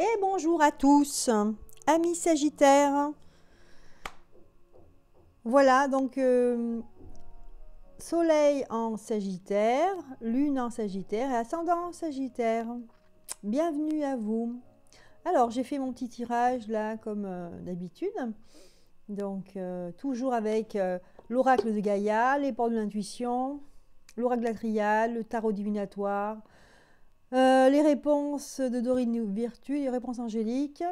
Et bonjour à tous, amis Sagittaires. Voilà, donc Soleil en Sagittaire, Lune en Sagittaire et Ascendant en Sagittaire. Bienvenue à vous. Alors, j'ai fait mon petit tirage là, comme d'habitude. Donc, toujours avec l'oracle de Gaïa, les portes de l'intuition, l'oracle de la triade, le tarot divinatoire, les réponses de Dorine Virtue, les réponses angéliques.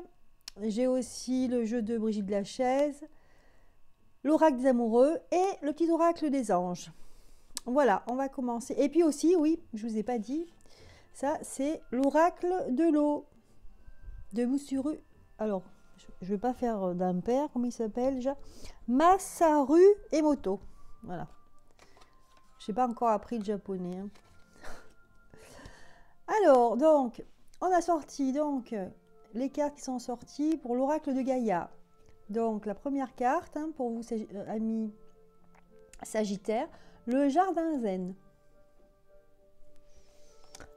J'ai aussi le jeu de Brigitte Lachaise, l'oracle des amoureux et le petit oracle des anges. Voilà, on va commencer. Et puis aussi, oui, je ne vous ai pas dit, ça c'est l'oracle de l'eau de Masaru. Alors, je ne vais pas faire d'impair, comment il s'appelle déjà, Masaru Emoto. Voilà. Je n'ai pas encore appris le japonais. Hein. Alors, donc, on a sorti donc les cartes qui sont sorties pour l'oracle de Gaïa. Donc, la première carte, hein, pour vous, amis Sagittaires, le jardin zen.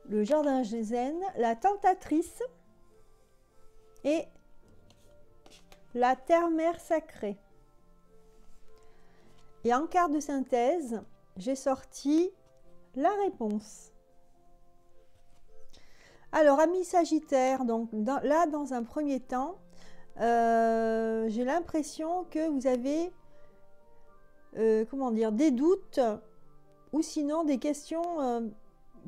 Le jardin zen, la tentatrice et la terre-mère sacrée. Et en carte de synthèse, j'ai sorti la réponse. Alors, amis Sagittaires, donc là, dans un premier temps, j'ai l'impression que vous avez, comment dire, des doutes ou sinon des questions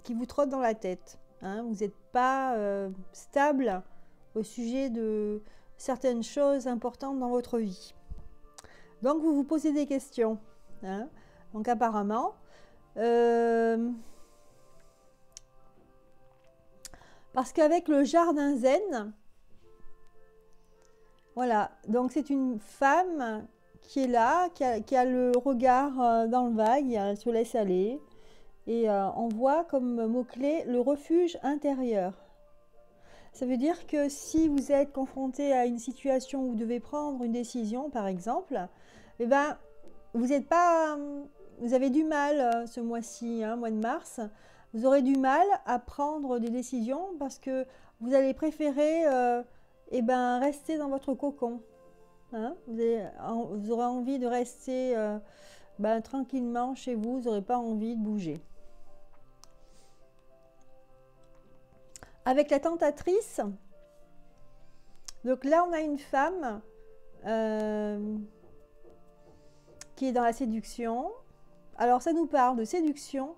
qui vous trottent dans la tête. Hein. Vous n'êtes pas stable au sujet de certaines choses importantes dans votre vie. Donc, vous vous posez des questions. Hein. Donc, apparemment, parce qu'avec le jardin zen, voilà, donc c'est une femme qui est là, qui a le regard dans le vague, elle se laisse aller. Et on voit comme mot-clé le refuge intérieur. Ça veut dire que si vous êtes confronté à une situation où vous devez prendre une décision, par exemple, eh ben, vous n'êtes pas, vous avez du mal ce mois-ci, hein, mois de mars, vous aurez du mal à prendre des décisions parce que vous allez préférer eh ben, rester dans votre cocon. Hein. Vous aurez envie de rester ben, tranquillement chez vous, vous n'aurez pas envie de bouger. Avec la tentatrice, donc là on a une femme qui est dans la séduction. Alors ça nous parle de séduction,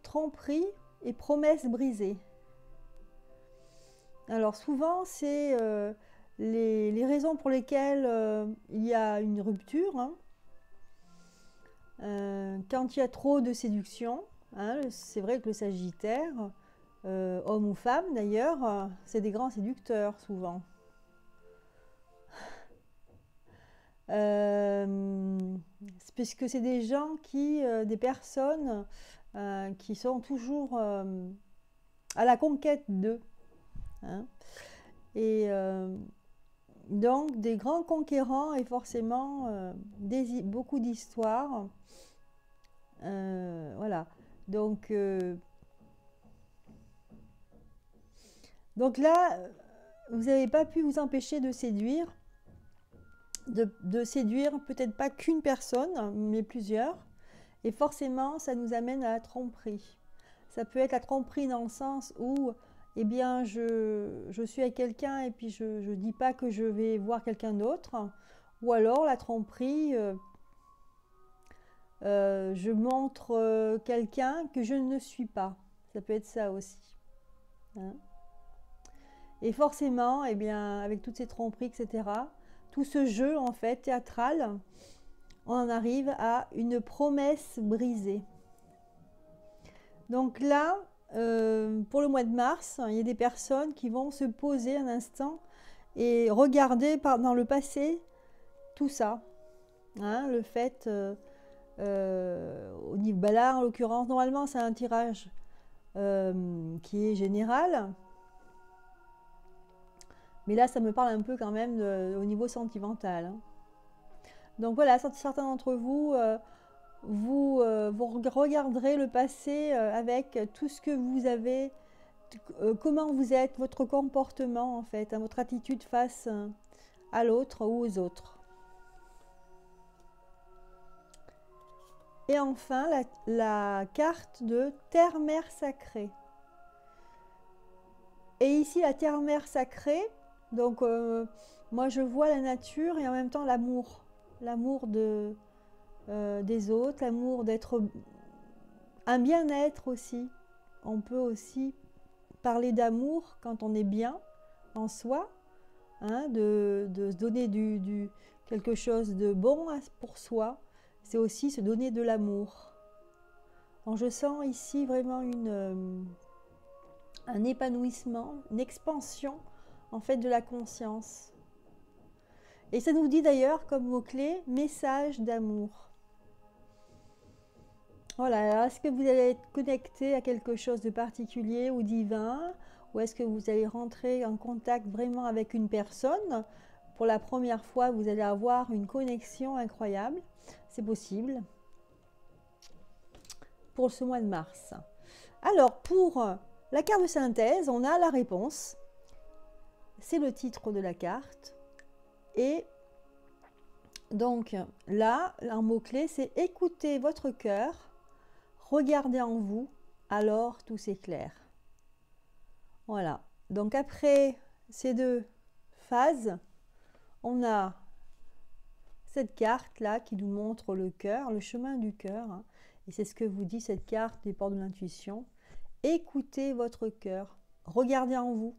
tromperie et promesses brisées. Alors souvent c'est les raisons pour lesquelles il y a une rupture. Hein. Quand il y a trop de séduction, hein, c'est vrai que le Sagittaire, homme ou femme d'ailleurs, c'est des grands séducteurs souvent. Puisque c'est des gens des personnes qui sont toujours à la conquête d'eux. Hein. Et donc des grands conquérants et forcément beaucoup d'histoires. Voilà. Donc là, vous n'avez pas pu vous empêcher de séduire, de séduire peut-être pas qu'une personne, mais plusieurs. Et forcément, ça nous amène à la tromperie. Ça peut être la tromperie dans le sens où, eh bien, je suis avec quelqu'un et puis je ne dis pas que je vais voir quelqu'un d'autre. Ou alors la tromperie, je montre quelqu'un que je ne suis pas. Ça peut être ça aussi. Hein. Et forcément, eh bien, avec toutes ces tromperies, etc., tout ce jeu en fait théâtral, on en arrive à une promesse brisée. Donc là, pour le mois de mars, il y a des personnes qui vont se poser un instant et regarder dans le passé tout ça. Hein, le fait, au niveau, là en l'occurrence, normalement c'est un tirage qui est général. Mais là, ça me parle un peu quand même au niveau sentimental. Hein. Donc voilà, certains d'entre vous, vous regarderez le passé avec tout ce que vous avez, comment vous êtes, votre comportement en fait, hein, votre attitude face à l'autre ou aux autres. Et enfin, la carte de terre-mère sacrée. Et ici, la terre-mère sacrée, donc moi je vois la nature et en même temps l'amour. L'amour des autres, l'amour d'être un bien-être aussi. On peut aussi parler d'amour quand on est bien en soi, hein, de se donner quelque chose de bon pour soi. C'est aussi se donner de l'amour. Donc je sens ici vraiment un épanouissement, une expansion en fait de la conscience. Et ça nous dit d'ailleurs comme mot-clé message d'amour. Voilà, est-ce que vous allez être connecté à quelque chose de particulier ou divin, ou est-ce que vous allez rentrer en contact vraiment avec une personne? Pour la première fois, vous allez avoir une connexion incroyable. C'est possible. Pour ce mois de mars. Alors, pour la carte de synthèse, on a la réponse. C'est le titre de la carte. Et donc, là, un mot-clé, c'est écoutez votre cœur. Regardez en vous, alors tout s'éclaire. Voilà. Donc après ces deux phases, on a cette carte-là qui nous montre le cœur, le chemin du cœur. Hein, et c'est ce que vous dit cette carte des portes de l'intuition. Écoutez votre cœur. Regardez en vous.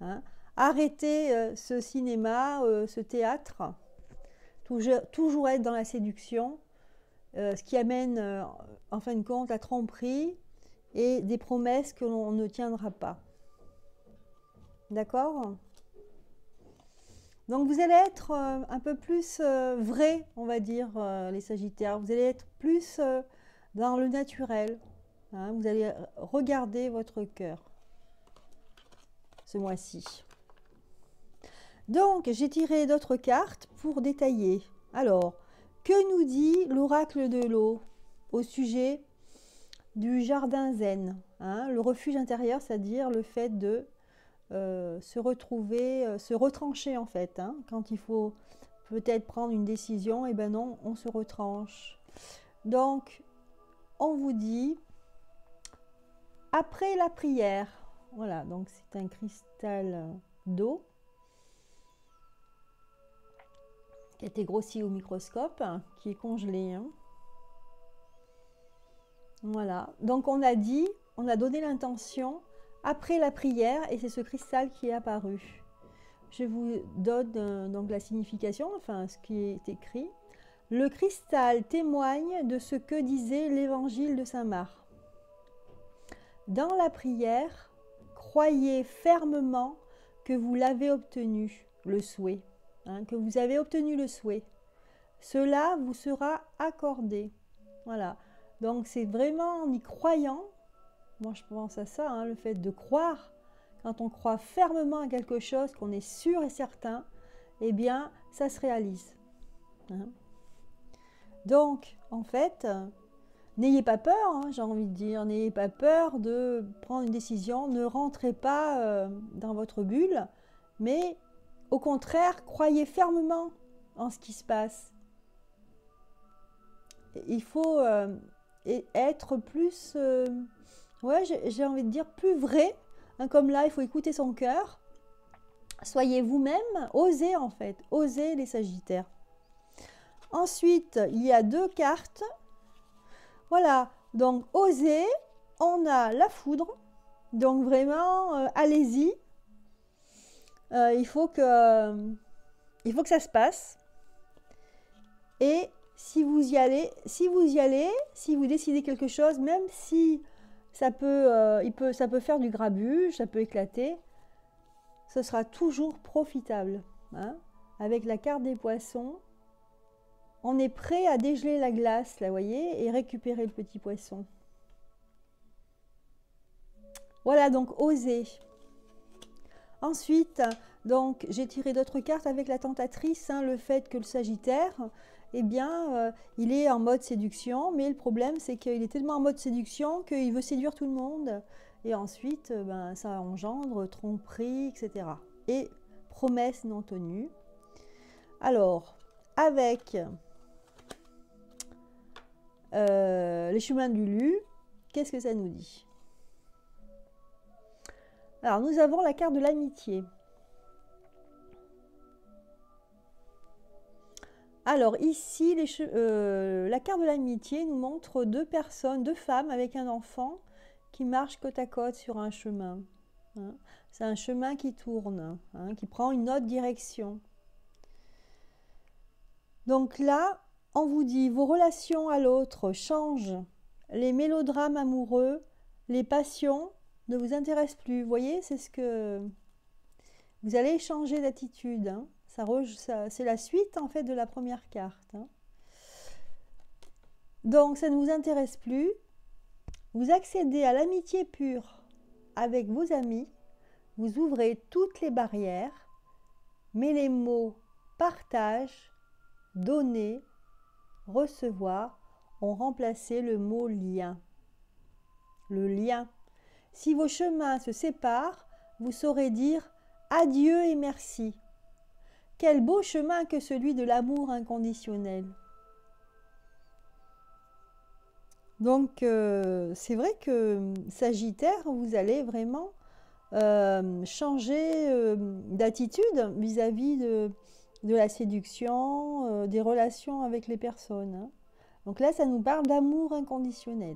Hein. Arrêtez ce cinéma, ce théâtre. Toujours être dans la séduction. Ce qui amène en fin de compte la tromperie et des promesses que l'on ne tiendra pas. D'accord? Donc vous allez être un peu plus vrai, on va dire, les Sagittaires. Vous allez être plus dans le naturel. Hein, vous allez regarder votre cœur ce mois-ci. Donc j'ai tiré d'autres cartes pour détailler. Alors, que nous dit l'oracle de l'eau au sujet du jardin zen, hein, le refuge intérieur, c'est-à-dire le fait de se retrouver, se retrancher en fait. Hein, quand il faut peut-être prendre une décision, et ben non, on se retranche. Donc, on vous dit, après la prière, voilà, donc c'est un cristal d'eau qui a été grossi au microscope, qui est congelé. Hein. Voilà. Donc on a dit, on a donné l'intention après la prière et c'est ce cristal qui est apparu. Je vous donne donc la signification, enfin ce qui est écrit. Le cristal témoigne de ce que disait l'évangile de saint Marc. Dans la prière, croyez fermement que vous l'avez obtenu, le souhait. Hein, que vous avez obtenu le souhait. Cela vous sera accordé. Voilà. Donc c'est vraiment en y croyant, moi je pense à ça, hein, le fait de croire, quand on croit fermement à quelque chose, qu'on est sûr et certain, eh bien ça se réalise. Hein. Donc en fait, n'ayez pas peur, hein, j'ai envie de dire, n'ayez pas peur de prendre une décision, ne rentrez pas dans votre bulle, mais au contraire, croyez fermement en ce qui se passe. Il faut être plus, ouais, j'ai envie de dire plus vrai. Hein, comme là, il faut écouter son cœur. Soyez vous-même, osez en fait, osez les Sagittaires. Ensuite, il y a deux cartes. Voilà, donc osez, on a la foudre. Donc vraiment, allez-y. Il faut que ça se passe. Et si vous y allez, si vous décidez quelque chose, même si ça peut faire du grabuge, ça peut éclater, ce sera toujours profitable. Hein. Avec la carte des poissons, on est prêt à dégeler la glace, là, voyez, et récupérer le petit poisson. Voilà, donc osez. Ensuite, donc j'ai tiré d'autres cartes avec la tentatrice, hein, le fait que le Sagittaire, eh bien, il est en mode séduction, mais le problème c'est qu'il est tellement en mode séduction qu'il veut séduire tout le monde et ensuite, ben, ça engendre tromperie, etc. Et promesses non tenues. Alors, avec les chemins du Lu, qu'est-ce que ça nous dit? Alors, nous avons la carte de l'amitié. Alors, ici, la carte de l'amitié nous montre deux personnes, deux femmes avec un enfant qui marchent côte à côte sur un chemin. Hein. C'est un chemin qui tourne, hein, qui prend une autre direction. Donc là, on vous dit, vos relations à l'autre changent. Les mélodrames amoureux, les passions ne vous intéressent plus. Vous voyez, c'est ce que... Vous allez changer d'attitude. Hein. C'est la suite, en fait, de la première carte. Hein. Donc, ça ne vous intéresse plus. Vous accédez à l'amitié pure avec vos amis. Vous ouvrez toutes les barrières. Mais les mots partage, donner, recevoir ont remplacé le mot lien. Le lien. Si vos chemins se séparent, vous saurez dire adieu et merci. Quel beau chemin que celui de l'amour inconditionnel. Donc, c'est vrai que Sagittaire, vous allez vraiment changer d'attitude vis-à-vis de la séduction, des relations avec les personnes. Hein. Donc là, ça nous parle d'amour inconditionnel.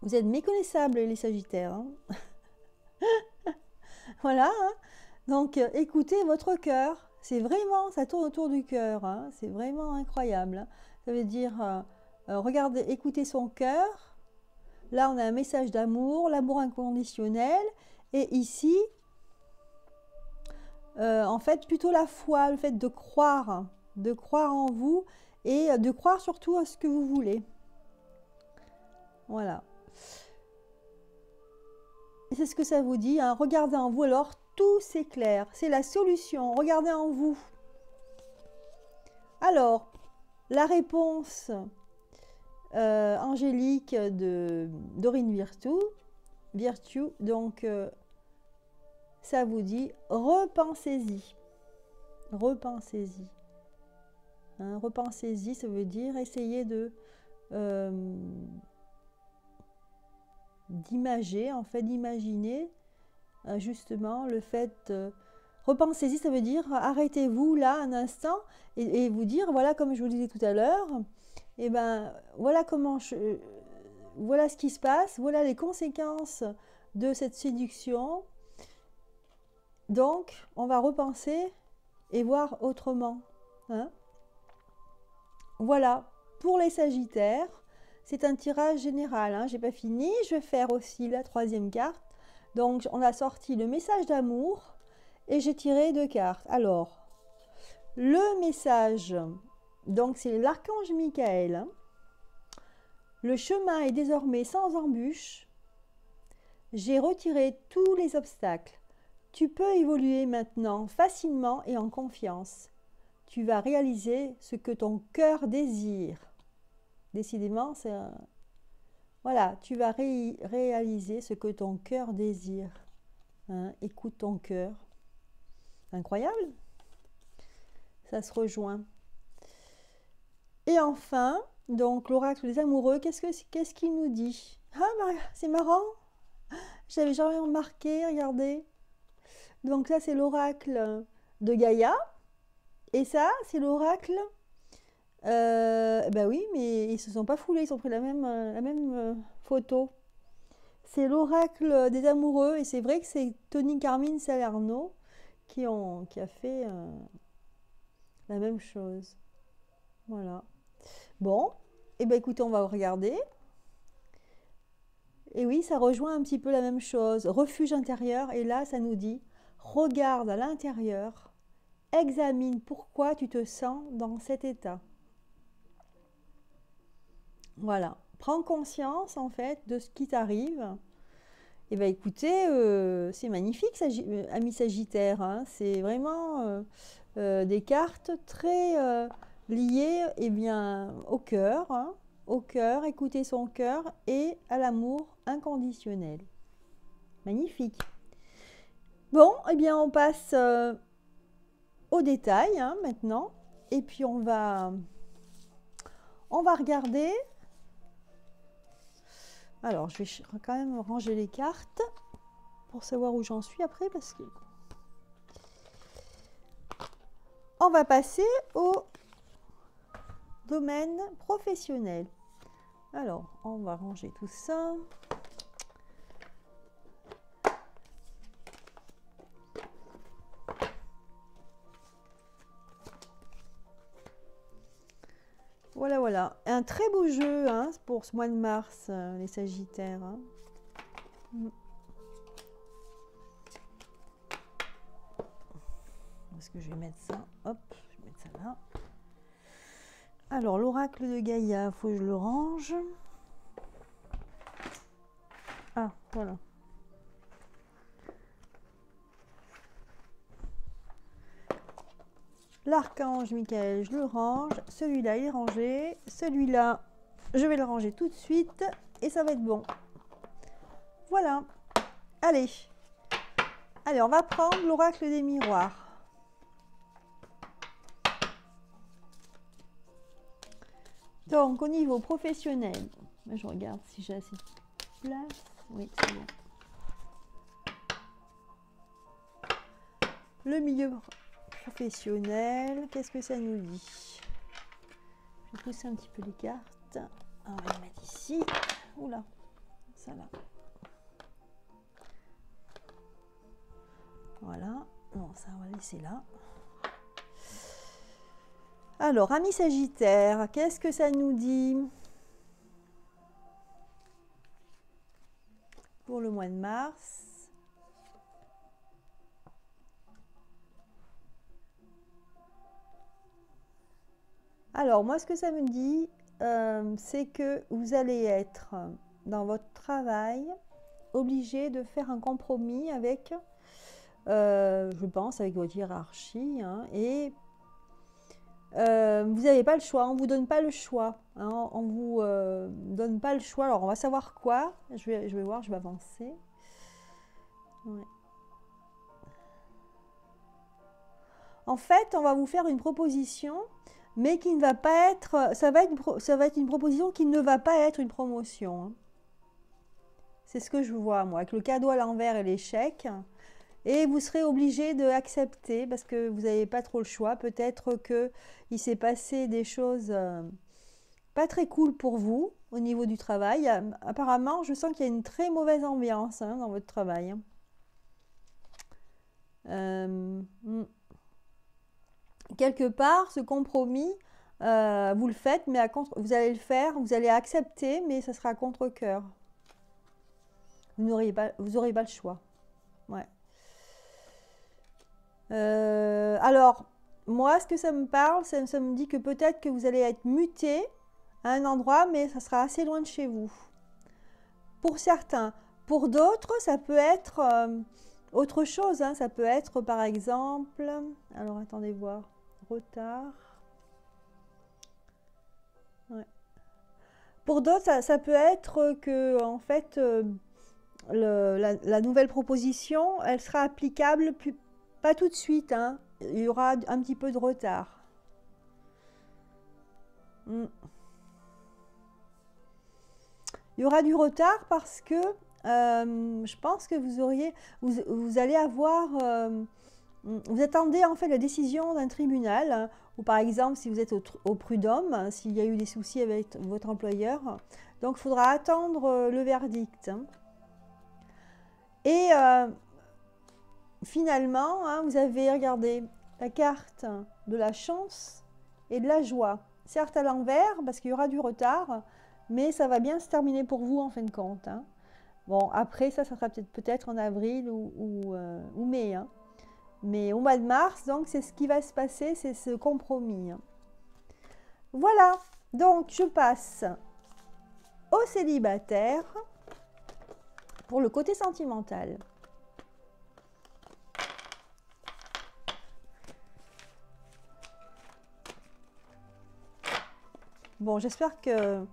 Vous êtes méconnaissables, les Sagittaires. Hein. Voilà. Hein. Donc, écoutez votre cœur. C'est vraiment, ça tourne autour du cœur. Hein. C'est vraiment incroyable. Hein. Ça veut dire, regardez, écoutez son cœur. Là, on a un message d'amour, l'amour inconditionnel. Et ici, en fait, plutôt la foi, le fait de croire en vous et de croire surtout à ce que vous voulez. Voilà. C'est ce que ça vous dit. Hein. Regardez en vous, alors tout s'éclaire. C'est la solution. Regardez en vous. Alors, la réponse angélique de Dorine Virtue, donc ça vous dit repensez-y. Repensez-y. Hein, repensez-y, ça veut dire essayez de d'imager, en fait, d'imaginer justement le fait. Repensez-y, ça veut dire arrêtez-vous là un instant et vous dire voilà, comme je vous disais tout à l'heure, et ben voilà comment voilà ce qui se passe, voilà les conséquences de cette séduction. Donc, on va repenser et voir autrement. Hein. Voilà, pour les Sagittaires, c'est un tirage général. Hein. Je n'ai pas fini, je vais faire aussi la troisième carte. Donc, on a sorti le message d'amour et j'ai tiré 2 cartes. Alors, le message, donc c'est l'archange Michael. Hein. Le chemin est désormais sans embûche. J'ai retiré tous les obstacles. Tu peux évoluer maintenant facilement et en confiance. Tu vas réaliser ce que ton cœur désire. Décidément, c'est voilà, tu vas réaliser ce que ton cœur désire. Hein, écoute ton cœur. Incroyable. Ça se rejoint. Et enfin, donc l'oracle des amoureux, qu'est-ce qu'il nous dit? Ah, c'est marrant. J'avais jamais remarqué, regardez. Donc ça, c'est l'oracle de Gaïa. Et ça, c'est l'oracle... ben oui, mais ils se sont pas foulés, ils ont pris la même photo. C'est l'oracle des amoureux, et c'est vrai que c'est Tony Carmine Salerno qui a fait la même chose. Voilà. Bon, et ben écoutez, on va regarder. Et oui, ça rejoint un petit peu la même chose. Refuge intérieur, et là, ça nous dit, regarde à l'intérieur, examine pourquoi tu te sens dans cet état. Voilà, prends conscience en fait de ce qui t'arrive. Et bien écoutez, c'est magnifique, ami Sagittaire. Hein. C'est vraiment des cartes très liées eh bien, au cœur, hein, au cœur, écouter son cœur et à l'amour inconditionnel. Magnifique. Bon, eh bien on passe au détail hein, maintenant. Et puis on va regarder. Alors je vais quand même ranger les cartes pour savoir où j'en suis après parce que on va passer au domaine professionnel. Alors on va ranger tout ça. Voilà, voilà. Un très beau jeu hein, pour ce mois de mars, les Sagittaires. Hein. Est-ce que je vais mettre ça? Hop, je vais mettre ça là. Alors, l'oracle de Gaïa, il faut que je le range. Ah, voilà. L'archange Michael, je le range. Celui-là, il est rangé. Celui-là, je vais le ranger tout de suite. Et ça va être bon. Voilà. Allez. Allez, on va prendre l'oracle des miroirs. Donc, au niveau professionnel, je regarde si j'ai assez de place. Oui, c'est bon. Le milieu professionnel, qu'est-ce que ça nous dit? Je vais pousser un petit peu les cartes. On va les mettre ici. Oula, ça là. Voilà. Non, ça on va laisser là. Alors, amis Sagittaire, qu'est-ce que ça nous dit pour le mois de mars? Alors, moi, ce que ça me dit, c'est que vous allez être dans votre travail obligé de faire un compromis avec, je pense, avec votre hiérarchie, hein, et vous n'avez pas le choix, on ne vous donne pas le choix, hein, on vous donne pas le choix. Alors, on va savoir quoi. Je vais voir, je vais avancer. Ouais. En fait, on va vous faire une proposition, mais qui ne va pas être, ça va être une proposition qui ne va pas être une promotion. Hein. C'est ce que je vois, moi, avec le cadeau à l'envers et l'échec. Et vous serez obligé de accepter parce que vous n'avez pas trop le choix. Peut-être qu'il s'est passé des choses pas très cool pour vous au niveau du travail. Apparemment, je sens qu'il y a une très mauvaise ambiance hein, dans votre travail. Quelque part, ce compromis, vous le faites, mais vous allez le faire, vous allez accepter, mais ça sera à contre-cœur. Vous n'aurez pas le choix. Ouais. Alors, moi, ce que ça me parle, ça me dit que peut-être que vous allez être muté à un endroit, mais ça sera assez loin de chez vous. Pour certains. Pour d'autres, ça peut être autre chose. Hein. Ça peut être, par exemple... Alors, attendez voir. Retard. Ouais. Pour d'autres, ça peut être que, en fait, la nouvelle proposition, elle sera applicable pas tout de suite. Hein. Il y aura un petit peu de retard. Il y aura du retard parce que je pense que vous allez avoir... vous attendez en fait la décision d'un tribunal, hein, ou par exemple si vous êtes au prud'homme, hein, s'il y a eu des soucis avec votre employeur. Donc il faudra attendre le verdict. Hein. Et finalement, hein, vous avez regardé la carte de la chance et de la joie. Certes à l'envers, parce qu'il y aura du retard, mais ça va bien se terminer pour vous en fin de compte. Hein. Bon, après, ça sera peut-être en avril ou mai. Hein. Mais au mois de mars, donc, c'est ce qui va se passer, c'est ce compromis. Hein. Voilà, donc je passe au célibataire pour le côté sentimental. Bon, j'espère que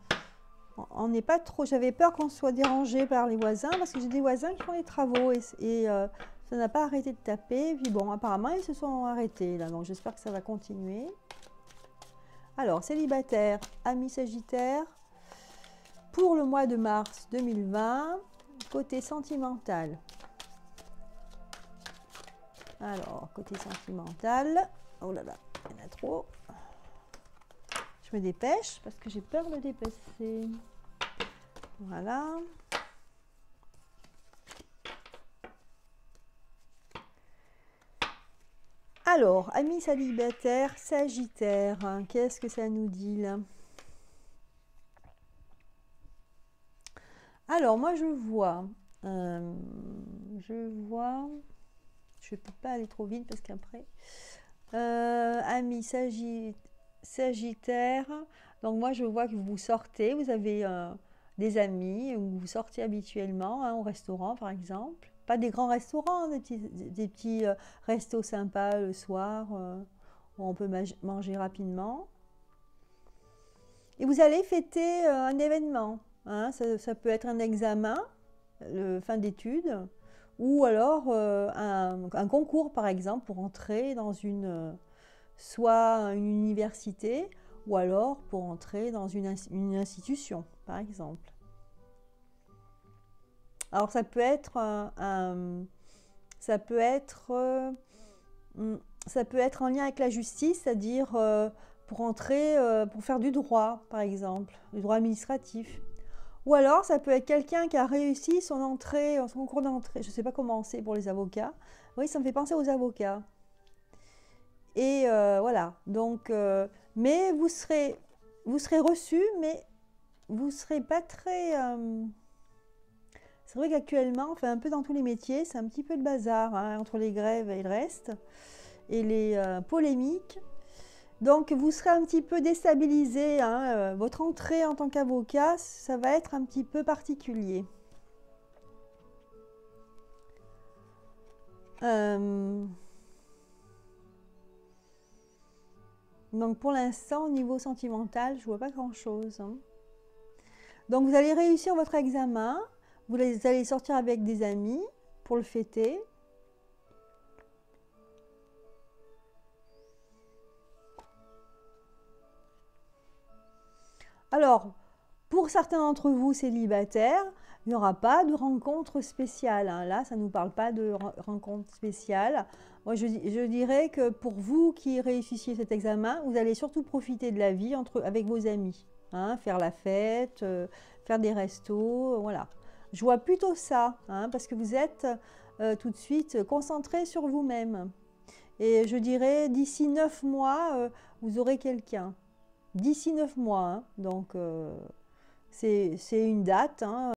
on n'est pas trop... J'avais peur qu'on soit dérangé par les voisins, parce que j'ai des voisins qui font les travaux, et ça n'a pas arrêté de taper. Puis bon, apparemment, ils se sont arrêtés, là, donc j'espère que ça va continuer. Alors, célibataire, ami Sagittaire, pour le mois de mars 2020, côté sentimental. Alors, côté sentimental, oh là là, il y en a trop. Je me dépêche parce que j'ai peur de dépasser. Voilà. Alors, amis célibataires, Sagittaire, hein, qu'est-ce que ça nous dit là? Alors, moi je vois, je ne peux pas aller trop vite parce qu'après, amis Sagittaire, donc moi je vois que vous sortez, vous avez des amis, ou vous sortez habituellement, hein, au restaurant par exemple. Pas des grands restaurants, des petits restos sympas le soir, où on peut manger rapidement. Et vous allez fêter un événement, hein, ça peut être un examen, fin d'études, ou alors un concours par exemple pour entrer dans soit une université, ou alors pour entrer dans une institution par exemple. Alors ça peut être ça peut être en lien avec la justice, c'est-à-dire pour entrer, pour faire du droit par exemple, du droit administratif. Ou alors ça peut être quelqu'un qui a réussi son entrée, son concours d'entrée. Je ne sais pas comment c'est pour les avocats. Oui, ça me fait penser aux avocats. Et voilà. Donc, mais vous serez reçu, mais vous ne serez pas très. C'est vrai qu'actuellement, enfin un peu dans tous les métiers, c'est un petit peu le bazar, hein, entre les grèves et le reste, et les polémiques. Donc vous serez un petit peu déstabilisé, hein, votre entrée en tant qu'avocat, ça va être un petit peu particulier. Donc pour l'instant, au niveau sentimental, je ne vois pas grand-chose, hein. Donc vous allez réussir votre examen, vous allez sortir avec des amis pour le fêter. Alors, pour certains d'entre vous célibataires, il n'y aura pas de rencontre spéciale, hein. Là, ça ne nous parle pas de rencontre spéciale. Moi, je dirais que pour vous qui réussissiez cet examen, vous allez surtout profiter de la vie avec vos amis, hein, faire la fête, faire des restos, voilà. Je vois plutôt ça, hein, parce que vous êtes tout de suite concentré sur vous-même. Et je dirais, d'ici 9 mois, vous aurez quelqu'un. D'ici 9 mois, hein, donc c'est une date, hein.